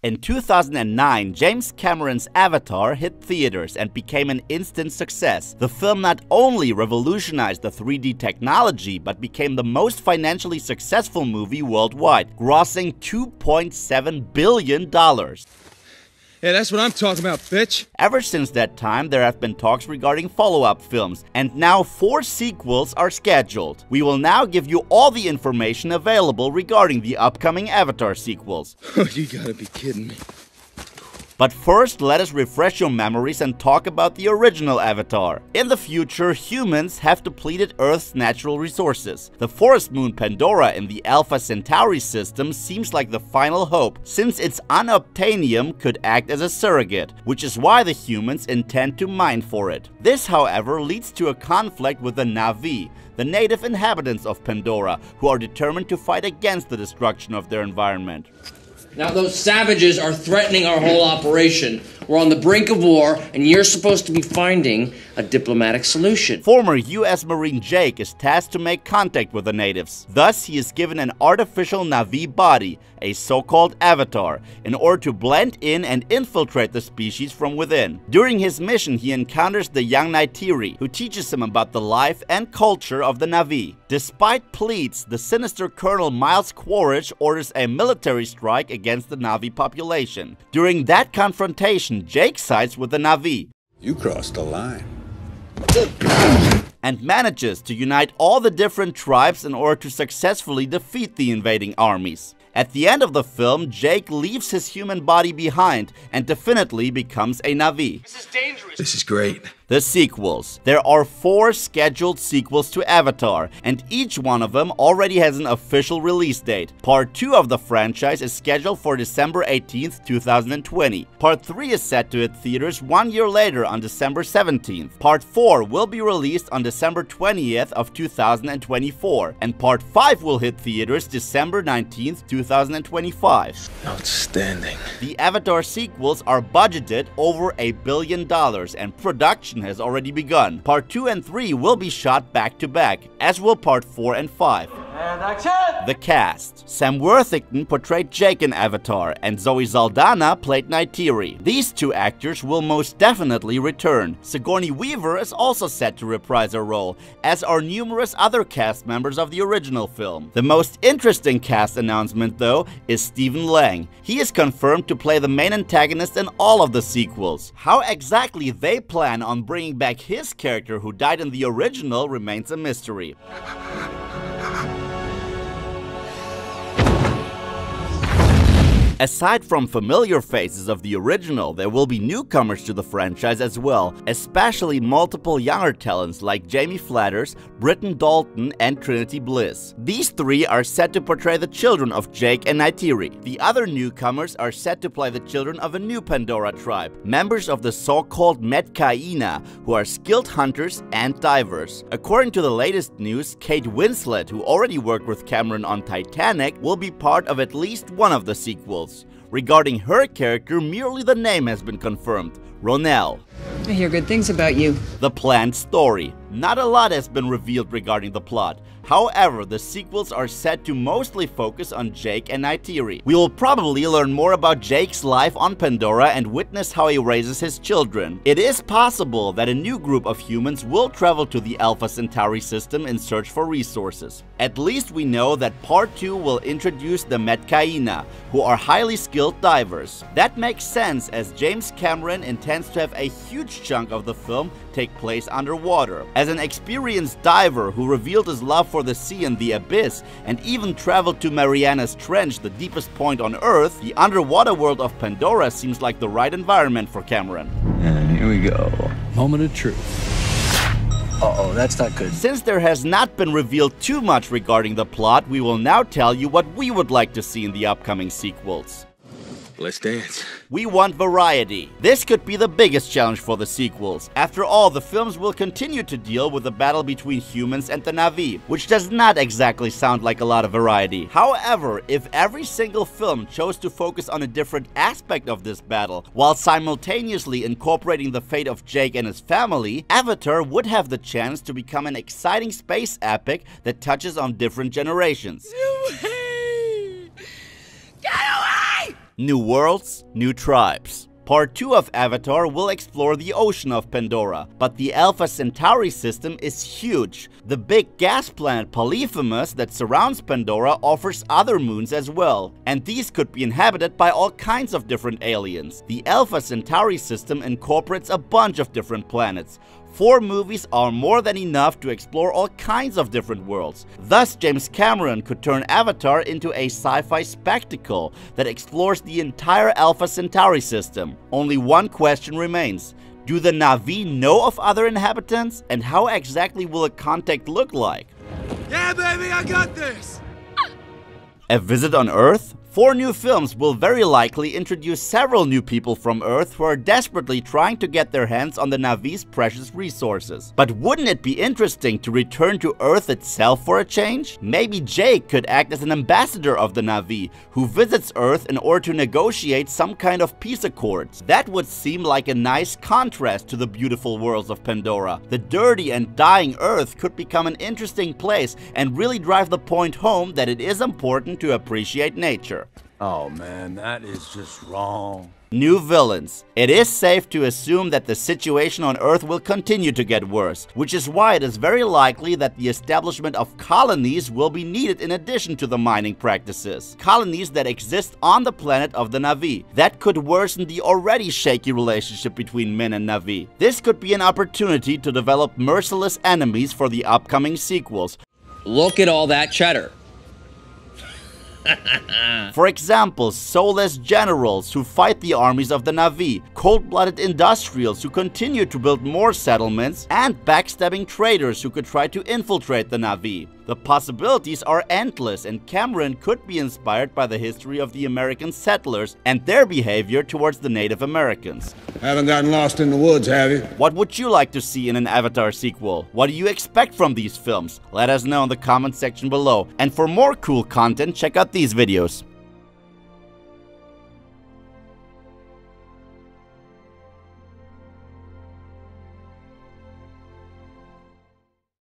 In 2009, James Cameron's Avatar hit theaters and became an instant success. The film not only revolutionized the 3D technology, but became the most financially successful movie worldwide, grossing $2.7 billion. Yeah, that's what I'm talking about, bitch! Ever since that time, there have been talks regarding follow-up films, and now 4 sequels are scheduled. We will now give you all the information available regarding the upcoming Avatar sequels. Oh, you gotta be kidding me. But first, let us refresh your memories and talk about the original Avatar. In the future, humans have depleted Earth's natural resources. The forest moon Pandora in the Alpha Centauri system seems like the final hope, since its unobtainium could act as a surrogate, which is why the humans intend to mine for it. This, however, leads to a conflict with the Na'vi, the native inhabitants of Pandora, who are determined to fight against the destruction of their environment. Now those savages are threatening our whole operation. We're on the brink of war, and you're supposed to be finding a diplomatic solution. Former US Marine Jake is tasked to make contact with the natives. Thus, he is given an artificial Na'vi body, a so-called avatar, in order to blend in and infiltrate the species from within. During his mission, he encounters the young Neytiri, who teaches him about the life and culture of the Na'vi. Despite pleas, the sinister Colonel Miles Quaritch orders a military strike against the Na'vi population. During that confrontation, Jake sides with the Na'vi. You crossed a line. And manages to unite all the different tribes in order to successfully defeat the invading armies. At the end of the film, Jake leaves his human body behind and definitely becomes a Na'vi. This is dangerous. This is great. The sequels. There are 4 scheduled sequels to Avatar, and each one of them already has an official release date. Part 2 of the franchise is scheduled for December 18th, 2020. Part 3 is set to hit theaters 1 year later on December 17th. Part 4 will be released on December 20th of 2024, and Part 5 will hit theaters December 19th, 2025. Outstanding. The Avatar sequels are budgeted over $1 billion, and production has already begun. Part 2 and 3 will be shot back to back, as will Part 4 and 5. And action! The cast. Sam Worthington portrayed Jake in Avatar, and Zoe Saldana played Neytiri. These 2 actors will most definitely return. Sigourney Weaver is also set to reprise her role, as are numerous other cast members of the original film. The most interesting cast announcement, though, is Stephen Lang. He is confirmed to play the main antagonist in all of the sequels. How exactly they plan on bringing back his character who died in the original remains a mystery. Aside from familiar faces of the original, there will be newcomers to the franchise as well, especially multiple younger talents like Jamie Flatters, Britton Dalton, and Trinity Bliss. These 3 are set to portray the children of Jake and Neytiri. The other newcomers are set to play the children of a new Pandora tribe, members of the so-called Metka'ina, who are skilled hunters and divers. According to the latest news, Kate Winslet, who already worked with Cameron on Titanic, will be part of at least one of the sequels. Regarding her character, merely the name has been confirmed: Ronell. I hear good things about you. The planned story. Not a lot has been revealed regarding the plot. However, the sequels are set to mostly focus on Jake and Neytiri. We will probably learn more about Jake's life on Pandora and witness how he raises his children. It is possible that a new group of humans will travel to the Alpha Centauri system in search for resources. At least we know that Part 2 will introduce the Metka'ina, who are highly skilled divers. That makes sense, as James Cameron intends to have a huge chunk of the film take place underwater. As an experienced diver who revealed his love for the sea and the abyss, and even traveled to Mariana's Trench, the deepest point on Earth, the underwater world of Pandora seems like the right environment for Cameron. And here we go. Moment of truth. Uh-oh, that's not good. Since there has not been revealed too much regarding the plot, we will now tell you what we would like to see in the upcoming sequels. Let's dance. We want variety. This could be the biggest challenge for the sequels. After all, the films will continue to deal with the battle between humans and the Na'vi, which does not exactly sound like a lot of variety. However, if every single film chose to focus on a different aspect of this battle, while simultaneously incorporating the fate of Jake and his family, Avatar would have the chance to become an exciting space epic that touches on different generations. Get away! New worlds, new tribes. Part 2 of Avatar will explore the ocean of Pandora, but the Alpha Centauri system is huge. The big gas planet Polyphemus that surrounds Pandora offers other moons as well, and these could be inhabited by all kinds of different aliens. The Alpha Centauri system incorporates a bunch of different planets. 4 movies are more than enough to explore all kinds of different worlds. Thus, James Cameron could turn Avatar into a sci-fi spectacle that explores the entire Alpha Centauri system. Only one question remains. Do the Na'vi know of other inhabitants? And how exactly will a contact look like? Yeah, baby, I got this! A visit on Earth? 4 new films will very likely introduce several new people from Earth who are desperately trying to get their hands on the Na'vi's precious resources. But wouldn't it be interesting to return to Earth itself for a change? Maybe Jake could act as an ambassador of the Na'vi, who visits Earth in order to negotiate some kind of peace accords. That would seem like a nice contrast to the beautiful worlds of Pandora. The dirty and dying Earth could become an interesting place and really drive the point home that it is important to appreciate nature. Oh man, that is just wrong. New villains. It is safe to assume that the situation on Earth will continue to get worse, which is why it is very likely that the establishment of colonies will be needed in addition to the mining practices. Colonies that exist on the planet of the Na'vi. That could worsen the already shaky relationship between men and Na'vi. This could be an opportunity to develop merciless enemies for the upcoming sequels. Look at all that cheddar. For example, soulless generals who fight the armies of the Na'vi, cold-blooded industrials who continue to build more settlements, and backstabbing traders who could try to infiltrate the Na'vi. The possibilities are endless, and Cameron could be inspired by the history of the American settlers and their behavior towards the Native Americans. Haven't gotten lost in the woods, have you? What would you like to see in an Avatar sequel? What do you expect from these films? Let us know in the comment section below. And for more cool content, check out these videos.